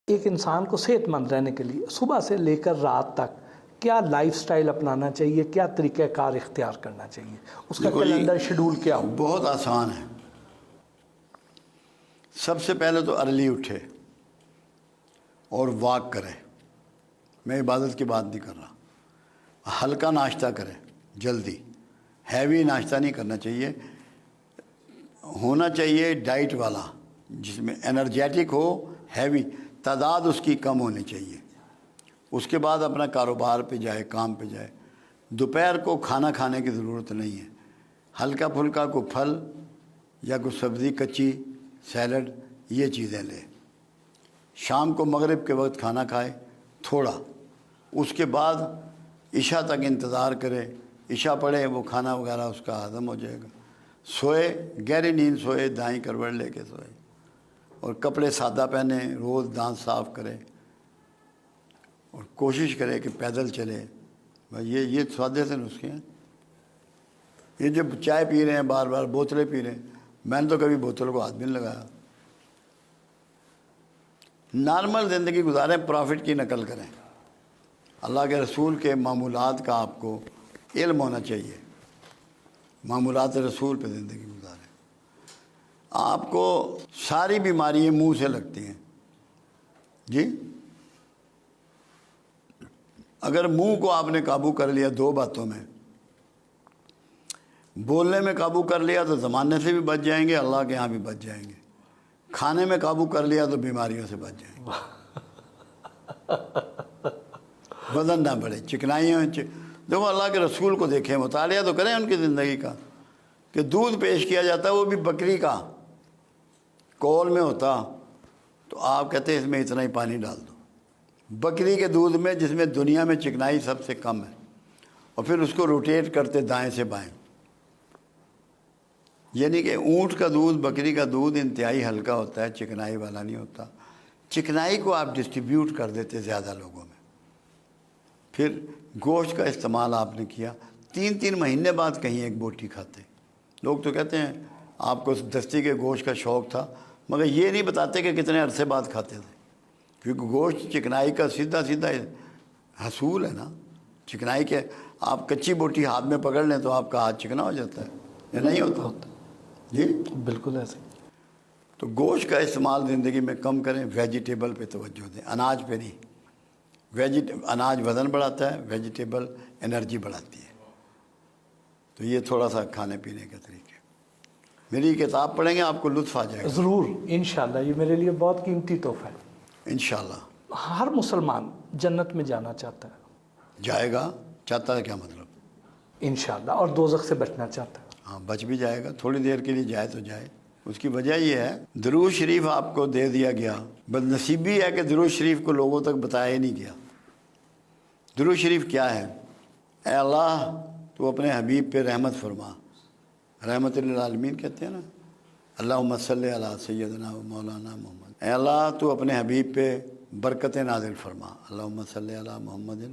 ایک انسان کو صحت مند رہنے کے لیے صبح سے لے کر رات تک کیا لائف سٹائل اپنانا چاہیے، کیا طریقہ کار اختیار کرنا چاہیے، اس کا کیلنڈر شیڈول کیا ہو؟ بہت آسان ہے۔ سب سے پہلے تو ارلی اٹھے اور واک کرے۔ میں عبادت کی بات نہیں کر رہا، ہلکا ناشتہ کرے جلدی، ہیوی ناشتہ نہیں کرنا چاہیے، ہونا چاہیے ڈائٹ والا جس میں انرجیٹک ہو، ہیوی تعداد اس کی کم ہونی چاہیے۔ اس کے بعد اپنا کاروبار پہ جائے، کام پہ جائے۔ دوپہر کو کھانا کھانے کی ضرورت نہیں ہے، ہلکا پھلکا کوئی پھل یا کوئی سبزی کچی، سیلڈ، یہ چیزیں لے۔ شام کو مغرب کے وقت کھانا کھائے تھوڑا، اس کے بعد عشاء تک انتظار کرے، عشاء پڑھے، وہ کھانا وغیرہ اس کا ہضم ہو جائے گا۔ سوئے، گہری نیند سوئے، دائیں کروٹ لے کے سوئے، اور کپڑے سادہ پہنے، روز دانت صاف کرے، اور کوشش کرے کہ پیدل چلے۔ بھائی یہ سادے سے نسخے ہیں۔ یہ جب چائے پی رہے ہیں بار بار، بوتلیں پی رہے ہیں، میں نے تو کبھی بوتل کو ہاتھ بھی نہیں لگایا۔ نارمل زندگی گزاریں، پروفٹ کی نقل کریں۔ اللہ کے رسول کے معمولات کا آپ کو علم ہونا چاہیے، معمولات رسول پہ زندگی گزاریں۔ آپ کو ساری بیماریاں منہ سے لگتی ہیں جی۔ اگر منہ کو آپ نے قابو کر لیا دو باتوں میں، بولنے میں قابو کر لیا تو زمانے سے بھی بچ جائیں گے، اللہ کے ہاں بھی بچ جائیں گے۔ کھانے میں قابو کر لیا تو بیماریوں سے بچ جائیں گے۔ بدن نہ بڑھے، چکنائیوں دیکھو اللہ کے رسول کو دیکھیں، مطالعہ تو کریں ان کی زندگی کا، کہ دودھ پیش کیا جاتا ہے وہ بھی بکری کا، کول میں ہوتا تو آپ کہتے ہیں اس میں اتنا ہی پانی ڈال دو۔ بکری کے دودھ میں، جس میں دنیا میں چکنائی سب سے کم ہے، اور پھر اس کو روٹیٹ کرتے دائیں سے بائیں، یعنی کہ اونٹ کا دودھ، بکری کا دودھ انتہائی ہلکا ہوتا ہے، چکنائی والا نہیں ہوتا۔ چکنائی کو آپ ڈسٹریبیوٹ کر دیتے زیادہ لوگوں میں۔ پھر گوشت کا استعمال آپ نے کیا، 3 مہینے بعد کہیں ایک بوٹی کھاتے۔ لوگ تو کہتے ہیں آپ کو دستی کے گوشت کا شوق تھا، مگر یہ نہیں بتاتے کہ کتنے عرصے بعد کھاتے تھے، کیونکہ گوشت چکنائی کا سیدھا حصول ہے نا۔ چکنائی کے آپ کچی بوٹی ہاتھ میں پکڑ لیں تو آپ کا ہاتھ چکنا ہو جاتا ہے، یا نہیں ہوتا؟ جی بالکل ایسے۔ تو گوشت کا استعمال زندگی میں کم کریں، ویجیٹیبل پہ توجہ دیں، اناج پہ نہیں۔ اناج وزن بڑھاتا ہے، ویجیٹیبل انرجی بڑھاتی ہے۔ تو یہ تھوڑا سا کھانے پینے کے طریقے۔ میری کتاب پڑھیں گے آپ کو لطف آ جائے گا ضرور، انشاءاللہ، یہ میرے لیے بہت قیمتی تحفہ ہے۔ انشاءاللہ۔ ہر مسلمان جنت میں جانا چاہتا ہے، جائے گا، چاہتا ہے کیا مطلب؟ انشاءاللہ، اور دوزخ سے بچنا چاہتا ہے۔ ہاں، بچ بھی جائے گا، تھوڑی دیر کے لیے جائے تو جائے۔ اس کی وجہ یہ ہے، درود شریف آپ کو دے دیا گیا، بد نصیبی ہے کہ درود شریف کو لوگوں تک بتایا ہی نہیں گیا۔ درود شریف کیا ہے؟ اے اللہ تو اپنے حبیب پہ رحمت فرما، رحمت للعالمین کہتے ہیں نا، اللہم صلی علی سیدنا و مولانا محمد۔ اے اللہ تو اپنے حبیب پہ برکت نازل فرما، اللہم صلی علی محمد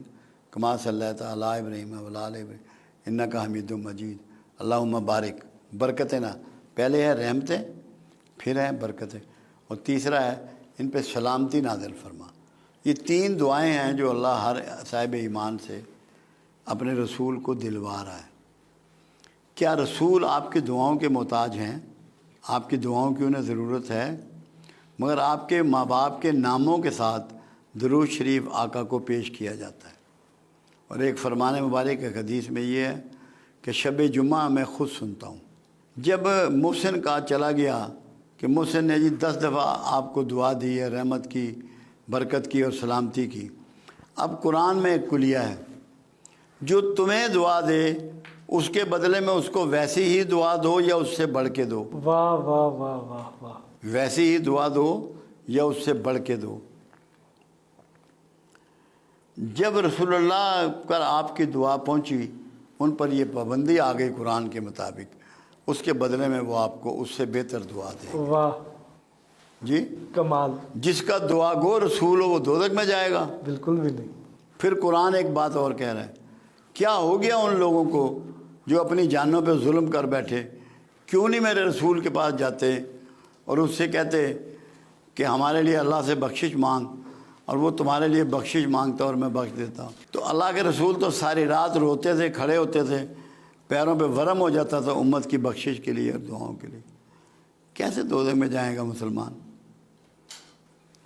کما صلیت علی ابراہیم و علی آل ابراہیم انک حمید مجید، اللہم بارک، برکتیں نا، پہلے ہے رحمتیں، پھر ہے برکتیں، اور تیسرا ہے ان پہ سلامتی نازل فرما۔ یہ 3 دعائیں ہیں جو اللہ ہر صاحب ایمان سے اپنے رسول کو دلوا رہا ہے۔ کیا رسول آپ کی دعاؤں کے محتاج ہیں؟ آپ کی دعاؤں کی انہیں ضرورت ہے، مگر آپ کے ماں باپ کے ناموں کے ساتھ درود شریف آقا کو پیش کیا جاتا ہے۔ اور ایک فرمان مبارک ایک حدیث میں یہ ہے کہ شب جمعہ میں خود سنتا ہوں۔ جب محسن کا چلا گیا کہ محسن نے 10 دفعہ آپ کو دعا دی ہے، رحمت کی، برکت کی اور سلامتی کی، اب قرآن میں ایک کلیہ ہے، جو تمہیں دعا دے اس کے بدلے میں اس کو ویسی ہی دعا دو یا اس سے بڑھ کے دو۔ واہ واہ واہ واہ واہ۔ ویسی ہی دعا دو یا اس سے بڑھ کے دو۔ جب رسول اللہ پر آپ کی دعا پہنچی، ان پر یہ پابندی آ گئی قرآن کے مطابق، اس کے بدلے میں وہ آپ کو اس سے بہتر دعا دے۔ واہ جی، کمال۔ جس کا دعا گو رسول ہو وہ دوزخ میں جائے گا۔ بالکل بھی نہیں۔ پھر قرآن ایک بات اور کہہ رہا ہے، کیا ہو گیا ان لوگوں کو جو اپنی جانوں پہ ظلم کر بیٹھے؟ کیوں نہیں میرے رسول کے پاس جاتے اور اس سے کہتے کہ ہمارے لیے اللہ سے بخشش مانگ، اور وہ تمہارے لیے بخشش مانگتا اور میں بخش دیتا ہوں. تو اللہ کے رسول تو ساری رات روتے تھے, کھڑے ہوتے تھے, پیروں پہ ورم ہو جاتا تھا امت کی بخشش کے لیے اور دعاؤں کے لیے. کیسے دوزخ میں جائے گا مسلمان؟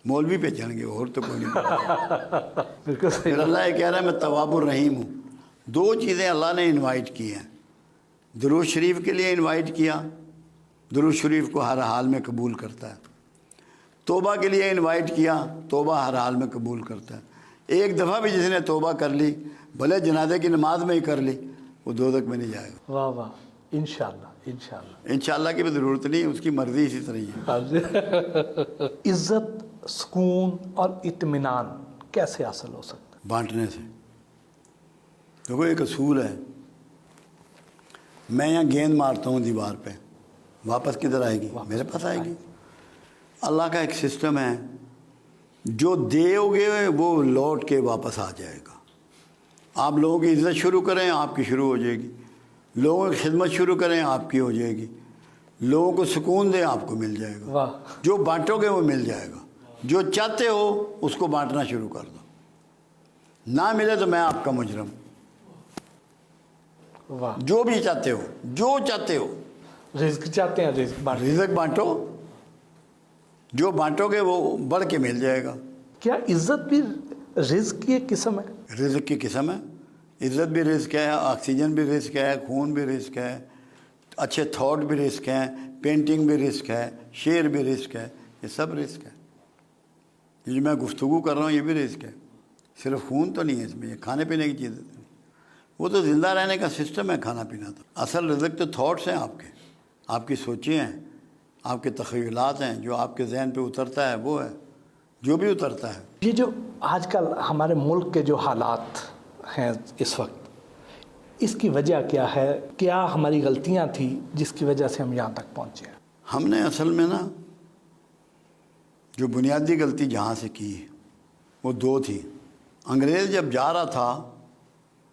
مولوی پہ چڑھ گے اور تو کوئی نہیں. بالکل صحیح. پھر اللہ یہ کہہ رہا ہے میں تواب الرحیم ہوں. دو چیزیں اللہ نے انوائٹ کی ہیں. درود شریف کے لیے انوائٹ کیا, درود شریف کو ہر حال میں قبول کرتا ہے. توبہ کے لیے انوائٹ کیا, توبہ ہر حال میں قبول کرتا ہے. ایک دفعہ بھی جس نے توبہ کر لی, بھلے جنازے کی نماز میں ہی کر لی, وہ دوزخ میں نہیں جائے گا. واہ واہ, انشاءاللہ انشاءاللہ. انشاءاللہ کی بھی ضرورت نہیں, اس کی مرضی اسی طرح ہی ہے. عزت, سکون اور اطمینان کیسے حاصل ہو سکتا ہے؟ بانٹنے سے. دیکھو ایک اصول ہے, میں یہاں گیند مارتا ہوں دیوار پہ, واپس کدھر آئے گی؟ میرے پاس آئے گی. اللہ کا ایک سسٹم ہے, جو دیو گے وہ لوٹ کے واپس آ جائے گا. آپ لوگوں کی عزت شروع کریں, آپ کی شروع ہو جائے گی. لوگوں کی خدمت شروع کریں, آپ کی ہو جائے گی. لوگوں کو سکون دیں, آپ کو مل جائے گا. واہ. جو بانٹو گے وہ مل جائے گا. جو چاہتے ہو اس کو بانٹنا شروع کر دو. نہ ملے تو میں آپ کا مجرم. واہ. جو بھی چاہتے ہو, جو چاہتے ہو, رزق چاہتے ہیں, رزق بانٹ. رزق بانٹو. جو بانٹو گے وہ بڑھ کے مل جائے گا. کیا عزت بھی رزق کی ایک قسم ہے؟ رزق کی قسم ہے. عزت بھی رزق ہے, آکسیجن بھی رزق ہے, خون بھی رزق ہے, اچھے تھاٹ بھی رزق ہیں, پینٹنگ بھی رزق ہے, شعر بھی رزق ہے. یہ سب رزق ہے. یہ جو میں گفتگو کر رہا ہوں یہ بھی رزق ہے. صرف خون تو نہیں ہے اس میں, یہ کھانے پینے کی چیزیں. وہ تو زندہ رہنے کا سسٹم ہے کھانا پینا. تو اصل رزق تو تھاٹس ہیں آپ کے, آپ کی سوچیں ہیں, آپ کے تخیلات ہیں. جو آپ کے ذہن پہ اترتا ہے وہ ہے جو بھی اترتا ہے. یہ جو آج کل ہمارے ملک کے جو حالات ہیں اس وقت, اس کی وجہ کیا ہے؟ کیا ہماری غلطیاں تھیں جس کی وجہ سے ہم یہاں تک پہنچے ہیں؟ ہم نے اصل میں نا جو بنیادی غلطی جہاں سے کی وہ دو تھی. انگریز جب جا رہا تھا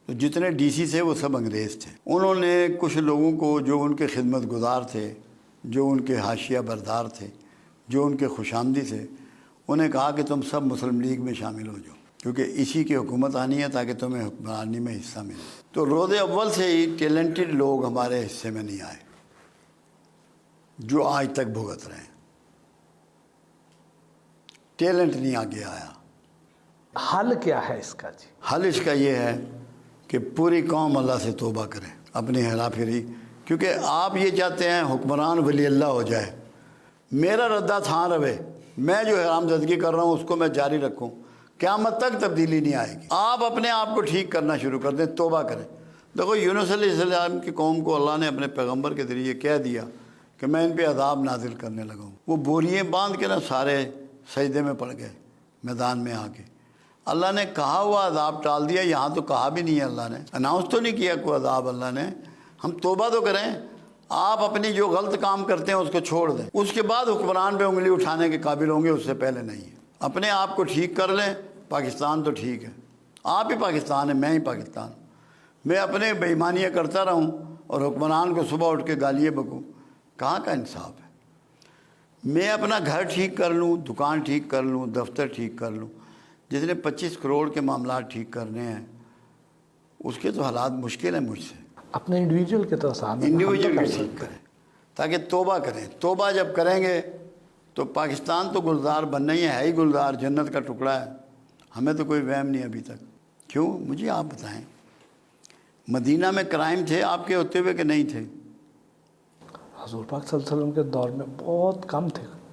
تو جتنے ڈی سی تھے وہ سب انگریز تھے. انہوں نے کچھ لوگوں کو جو ان کے خدمت گزار تھے, جو ان کے حاشیہ بردار تھے, جو ان کے خوش آمدی تھے, انہیں کہا کہ تم سب مسلم لیگ میں شامل ہو جاؤ, کیونکہ اسی کی حکومت آنی ہے تاکہ تمہیں حکمرانی میں حصہ ملے. تو روز اول سے ہی ٹیلنٹڈ لوگ ہمارے حصے میں نہیں آئے, جو آج تک بھگت رہے ہیں. ٹیلنٹ نہیں آگے آیا. حل کیا ہے اس کا جی؟ حل اس کا یہ ہے کہ پوری قوم اللہ سے توبہ کرے اپنی ہیرا پھیری. کیونکہ آپ یہ چاہتے ہیں حکمران ولی اللہ ہو جائے, میرا ردہ تھاں رہے, میں جو حرام زدگی کر رہا ہوں اس کو میں جاری رکھوں, قیامت تک تبدیلی نہیں آئے گی. آپ اپنے آپ کو ٹھیک کرنا شروع کر دیں, توبہ کریں. دیکھو یونس علیہ السلام کی قوم کو اللہ نے اپنے پیغمبر کے ذریعے کہہ دیا کہ میں ان پہ عذاب نازل کرنے لگا ہوں. وہ بوریاں باندھ کے نا سارے سجدے میں پڑ گئے میدان میں آ کے. اللہ نے کہا ہوا عذاب ٹال دیا, یہاں تو کہا بھی نہیں ہے, اللہ نے اناؤنس تو نہیں کیا کوئی عذاب. اللہ نے, ہم توبہ تو کریں. آپ اپنی جو غلط کام کرتے ہیں اس کو چھوڑ دیں, اس کے بعد حکمران پہ انگلی اٹھانے کے قابل ہوں گے, اس سے پہلے نہیں ہے. اپنے آپ کو ٹھیک کر لیں. پاکستان تو ٹھیک ہے, آپ ہی پاکستان ہے, میں ہی پاکستان. میں اپنے بے ایمانیاں کرتا رہوں اور حکمران کو صبح اٹھ کے گالیاں بکوں, کہاں کا انصاف ہے؟ میں اپنا گھر ٹھیک کر لوں, دکان ٹھیک کر لوں, دفتر ٹھیک کر لوں. جس نے 25 کروڑ کے معاملات ٹھیک کرنے ہیں اس کے تو حالات مشکل ہیں مجھ سے. اپنے انڈیویجول کے طرف سے انڈیویجول بھی ٹھیک کریں تاکہ توبہ کریں. توبہ جب کریں گے تو پاکستان تو گلزار بننا ہی ہے ہی گلزار, جنت کا ٹکڑا ہے. ہمیں تو کوئی وہم نہیں ابھی تک. کیوں؟ مجھے آپ بتائیں, مدینہ میں کرائم تھے آپ کے ہوتے ہوئے کہ نہیں تھے؟ حضور پاک صلی اللہ علیہ وسلم کے دور میں بہت کم تھے